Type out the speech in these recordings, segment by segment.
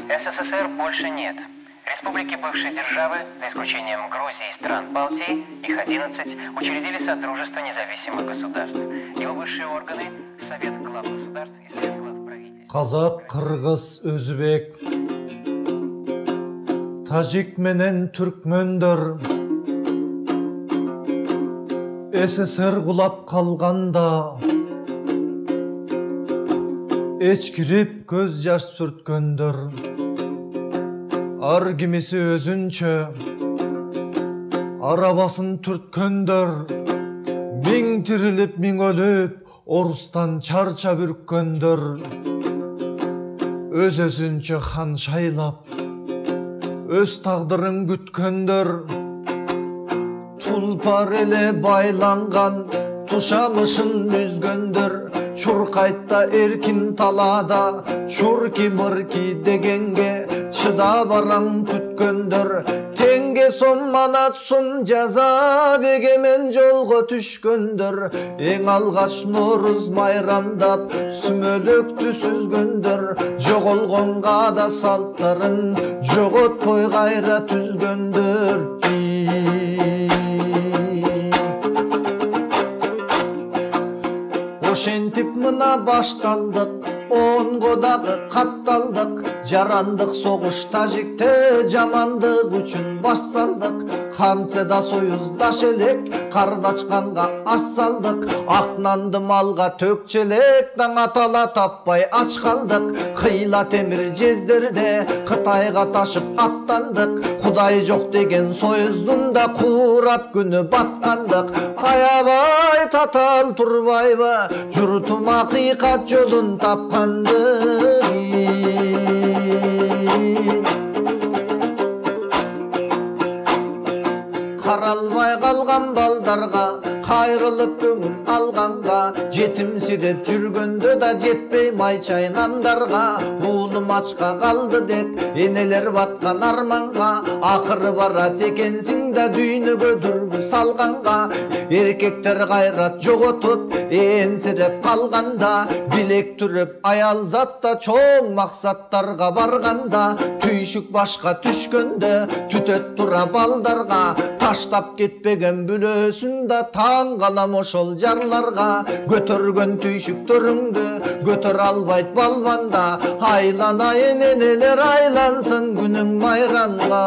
СССР больше нет. Республики бывшей державы, за исключением Грузии и стран Балтии, их 11, учредили Содружество независимых государств. Его высшие органы – Совет глав государств и Совет глав правительств. Қазақ, қырғыз, өзбек, тажик менен түркмөндөр СССР құлап қалғанда эчкирип көз жаш сүрткөндөр ар кимиси өзүнчө арабасын түрткөндөр миң тирилип миң өлүп орустан чарчап үрккөндөр өз-өзүнчө хан шайлап өз тагдырын күткөндөр тулпар эле байланган тушамышын үзгөндөр чуркайтта эркин талаада чурки-мырки дегенге чыдап араң күткөндөр теңге сом манат сум жаза бегемен жолго түшкөндөр эң алгач Нооруз майрамдап сүмөлөктү сүзгөндөр жоголгонга да салттарын жоготпой кайра түзгөндөр ошентип мына башталдык онго дагы катталдык жарандык согуш тажикте жамандык үчүн баш салдык кантсе да союздаш элек кардачканга аш салдык ак нанды малга төкчелек таң атала таппай ач калдык кыйла темир жездерде Кытайга ташып аттандык Кудай жок деген союздун да куурап күнү баткандык аябай татал турбайбы журтум акыйкат жолун тапканды каралбай калган балдарга кайрылып көңүл алганга жетимсирип жүргөндө да жетпей май чайнандарга уулум ачка калды деп энелер баткан арманга акыры барат экенсиң да дүйнөгө дүрбү салганга эркектер кайрат жоготуп энсирип калганда билек түрүп аял затта чоң максаттарга барганда түйшүк башка түшкөндө түтөт тура балдарга таштап кетпеген бүлөсүн да таң калам ошол жарларга көтөргөн түйшүктөрүңдү көтөрө албайт балбанда айланайын энелер айлансын күнүң майрамга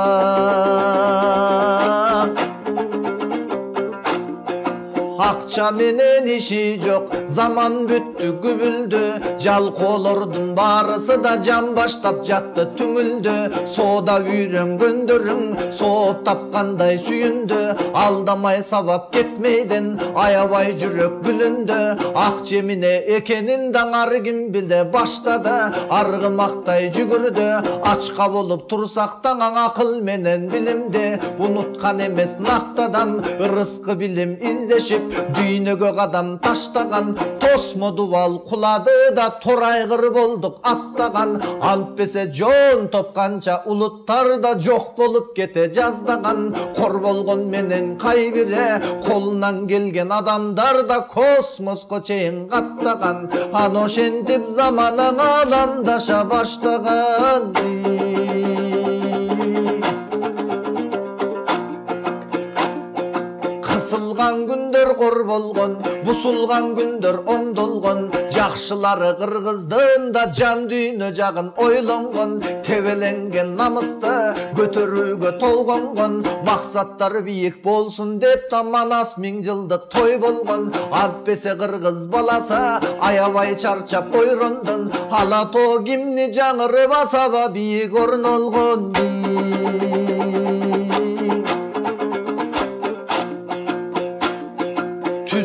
акча менен иши жок заман бүттү күбүлдү жалкоолордун баарысы да жан баштап жатты түңүлдү соода үйрөнгөндөрүң сооп тапкандай сүйүндү алдамай сабап кетмейден аябай жүрөк бүлүндү ак жемине экенин даңар ким биле баштады аргы мактай жүгүрдү ачка болуп турсак таң акыл менен билимди унуткан эмес нактадам ырыскы билим издешип дүйнөгө кадам таштаган тосмо дубал кулады да торайгыр болдук аттаган антпесе жон топканча улуттар да жок болуп кете жаздаган кор болгон менен кайбире колунан келген адамдар да космоско чейин каттаган аны ошентип заманаң аламдаша баштаган кысылган күндөр кор болгон бусулган күндөр оңдолгон жакшылары кыргыздын да жан дүйнө жагын ойлонгон тебеленген намысты көтөрүүгө толгонгон максаттары бийик болсун деп да манас миң жылдык той болгон антпесе кыргыз баласы аябай чарчап ойрондон ала тоо кимни жаңырып асаба бийик орнолгон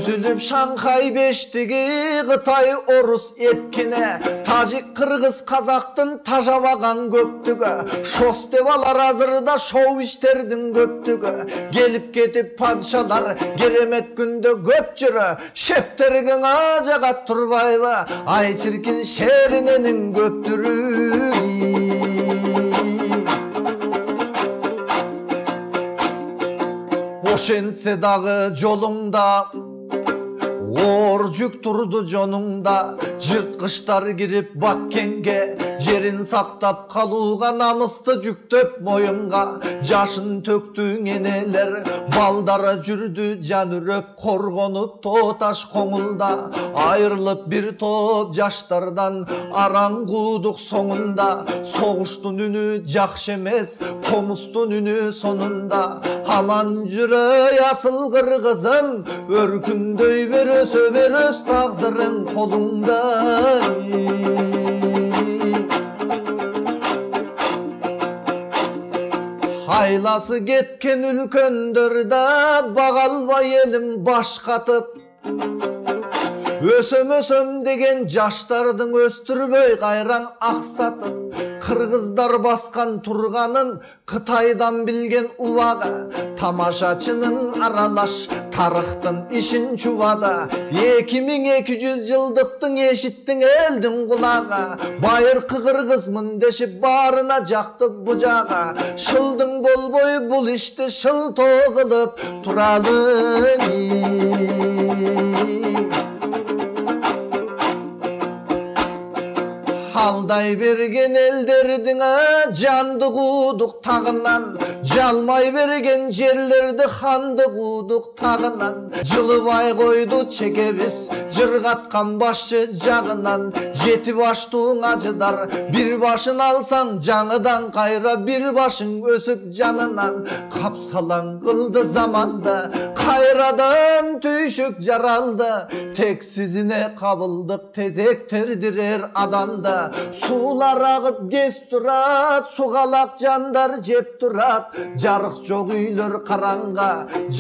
түзүлүп Шанхай бештиги Кытай орус эпкине тажик кыргыз казактын тажабаган көптүгү шос деп алар азырда шоу иштердин көптүгү келип кетип падшалар керемет күндө көп жүрө шептерген ажагат турбайбы ай чиркин шериненин көптүрү ошентсе дагы жолуңда оор жүк турду жонуңда жырткычтар кирип Баккенге жерин сактап калууга намысты жүктөп моюнга жашын төктүң энелер балдары жүрдү жан үрөп коргонуп тоо таш коңулда айрылып бир топ жаштардан араңгуудук соңунда согуштун үнү жакшы эмес комустун үнү сонунда аман жүрөй асыл кыргызым өркүндөй бер өсө бер өз тагдырың колуңда айласы кеткен үлкөндөр да бага албай элим баш катып өсөм деген жаштардын өстүрбөй кайраң аксатып кыргыздар баскан турганын Кытайдан билген убага тамашачынын аралаш тарыхтын ишин чубада 2200 жылдыктын эшиттиң элдин кулага байыркы кыргызмын дешип баарына жакты бужага шылдың болбой бул ишти шылтоо кылып туралы алдай берген элдердин жандык удук тагынан жалмай берген жерлерди хандык удук тагынан жылыбай койду чекебиз жыргаткан башчы жагынан жети баштуу ажыдар бир башын алсаң жаңыдан кайра бир башың өсүп жанынан капсалаң кылды заманда кайрадан түйшүк жаралды тек сизине кабылдык тезек тердирер адамда суулар агып кез турат сугалак жандар жеп турат жарык жок үйлөр караңга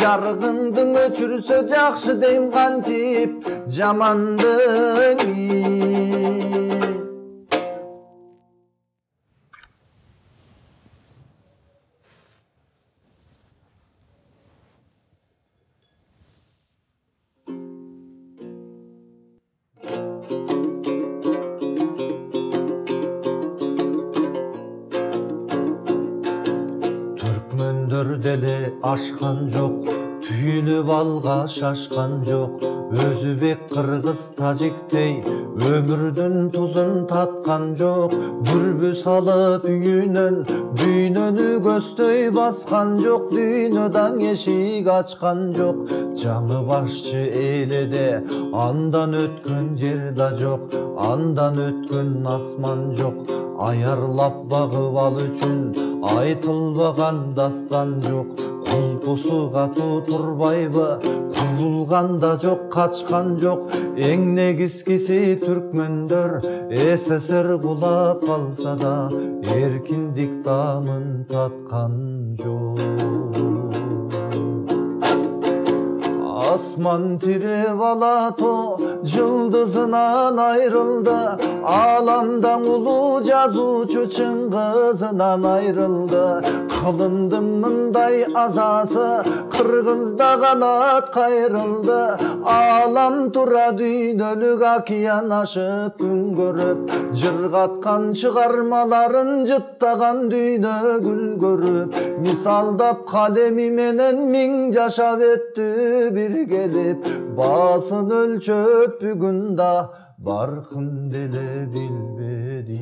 жарыгыңды өчүрсө жакшы дейм кантип жамандың деле ашкан жок түйүлүп алга шашкан жок өзбек кыргыз тажиктей өмүрдүн тузун таткан жок бүрбү салып үйүнөн дүйнөнү көздөй баскан жок дүйнөдөн эшик ачкан жок жаңы башчы эледе андан өткөн жер да жок андан өткөн асман жок аярлап багып ал үчүн айтылбаган дастан жок кулпусу катуу турбайбы курулганда жок качкан жок эң негизгиси түркмөндөр СССР кулап калса да эркиндик таамын таткан жок асман тиреп ала тоо жылдызынан айрылды ааламдан улуу жазуучу чыңгызынан айрылды кылымдын мындай азасы кыргызда канат кайрылды аалам тура дүйнөлүк океан ашып күн көрүп жыргаткан чыгармаларын жыттаган дүйнө гүл көрүп мисалдап калеми менен миң жашап өттү бир келип баасын өлчөп бүгүн да баркын деле билбеди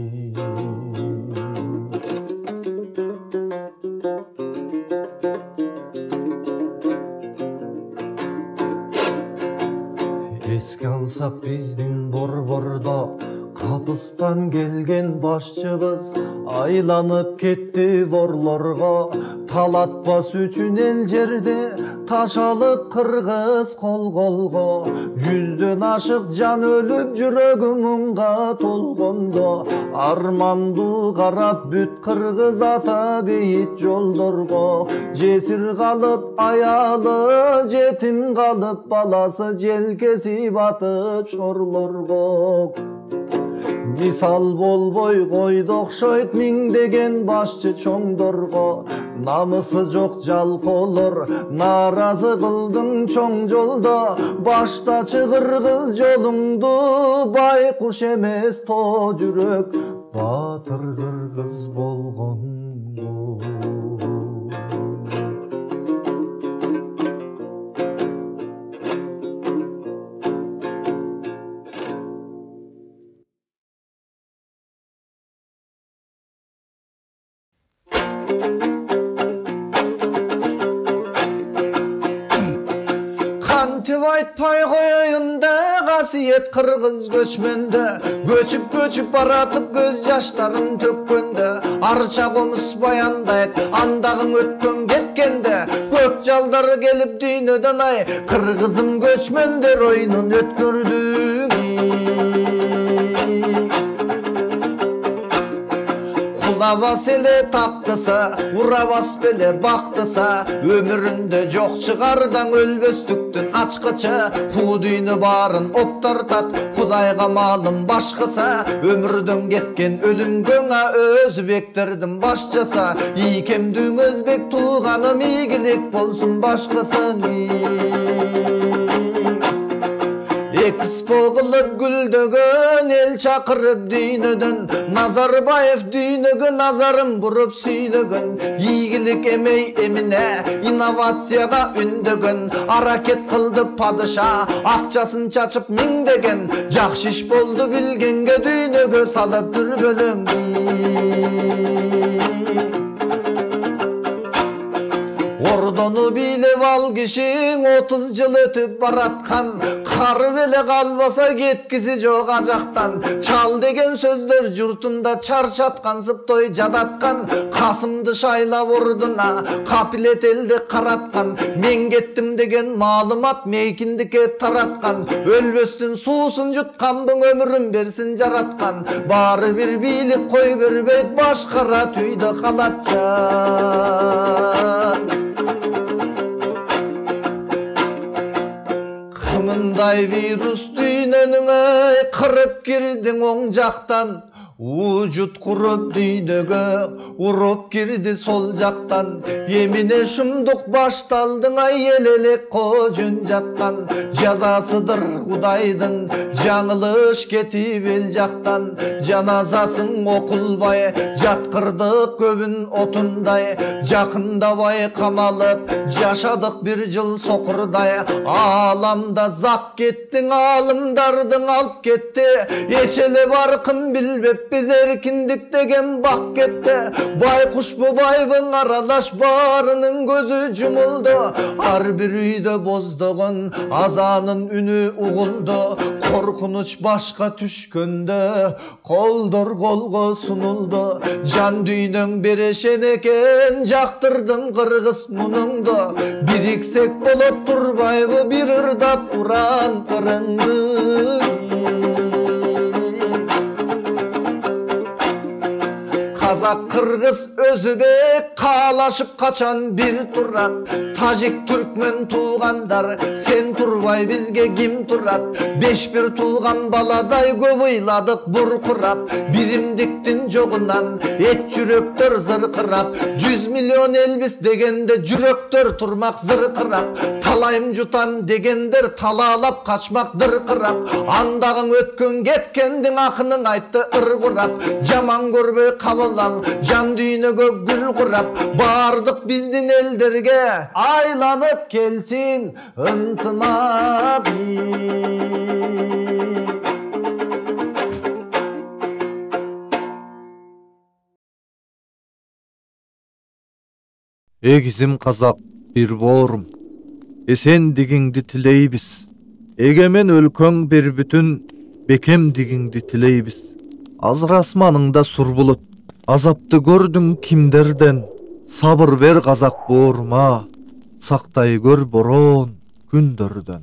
эске алсак биздин борбордо капыстан келген башчыбыз айланып кетти ворлорго талатпас үчүн эл жерди таш алып кыргыз кол колго 100дөн ашык жан өлүп жүрөгү муңга толгондо армандуу карап бүт кыргыз ата бейит жолдорго жесир калып аялы жетим калып баласы желкеси батып шорлорго мисал болбой койду окшойт миңдеген башчы чоңдорго намысы жок жалкоолор нааразы кылдың чоң жолдо баштачы кыргыз жолуңду байкуш эмес тоо жүрөк баатыр кыргыз болгондо dep aytpay koyayın da kasiyet kırgız göçmende. Göçüp baratıp göz yaşlarım tökkönde. Arça komus bayandayt andagın ötkön getkende. Gök jalları gelip düynöden ay kırgızım göçmender oyunun ötkürdük. Kulabas ele taktısa, urabas bele baktısa, ömüründe çok çıkardan ölböstüktün açkıça. Kuduynu barın optartat, Kudayga malım başkasa, ömürden getken ölümgöna öz bektirdim başçasa. İyikemdüğün özbek tuğanım iyilik bolsun başkasın. Expo kılıp güldögön el çakırıp düynödön. Nazarbayev düynögö nazarım burup süylögön. Yigilik emey emine innovatsiyaga ündögön. Haraket kıldı padışa akçaсын çaçıp mingdegen. Jakşı iş boldu bilgenge düynögö salıp dürbölöң. Ordonu bilip al kişin 30 yıl ötüp baratkan. Karı bele kalbasa getkisi жоқ acaktan. Çal degen sözler jurtunda çarşatkan toy jadatkan. Kasımdı şayla orduna kapilet elde karatkan. Men kettim degen malumat meykindike taratkan. Ölböstün suusun jutkanbın ömürün bersin jaratkan. Bari bir bilik koy berbeyt başkara tüydü kalatcan. Kımınday virus düynönüňe kırıp girdin oň jaktan. Vujut kurup düynögö urup girdi sol jaktan. Yemine şumduk baştaldın ay elelek kojun jatkan. Jazasıdır Hudaydın жаңылыш ketip el jaktan. Janazasın okulbay jatkırdık köbün otunday. Jakındabay kamalıp jaşadık bir yıl sokurday. Alamda zak kettin alımdardın alp ketti. Eçeli barkın bilbep biz erkindik degen bak ketti. Baykuş bu baybın aralaş barının gözü cumuldu. Har bir üyde bozduğun azanın ünü uğuldu. Korkunuç başka tüşkönde koldur kolgo sunuldu. Can düynöň bereşen eken jaktırdın kırgız munungdu. Biriksek bolop turbayby bir ırdap uran kırыңды. Kazak, Kırgız, Özbek kalaşıp kaçan bir turat. Tajik, Türkmen tuğandar sen turbay bizge kim turat. Beş bir tuğan baladay göbüyladık burkurap. Birimdiktin joğunan et jüröktör zırkırap. 100 milyon elbis degende jüröktör turmak zırkırap. Talayım jutam degender talalap kaçmak dırkırap. Andagın ötkön getkendin akının aytты ırgurap. Jaman görbe kabıl can düynögö gül kurap. Bardık bizdin elderge aylanıp kelsin ıntımaz. Egizim Kazak bir borum, esendigiňdi tileýbis. Egemen ölköň bir bütün bekemdigiňdi tileýbis. Azır asmanyňda sur bulut, azapty gördüň kimderden. Sabır ber Kazak boruma, sakday gör boron gündörden.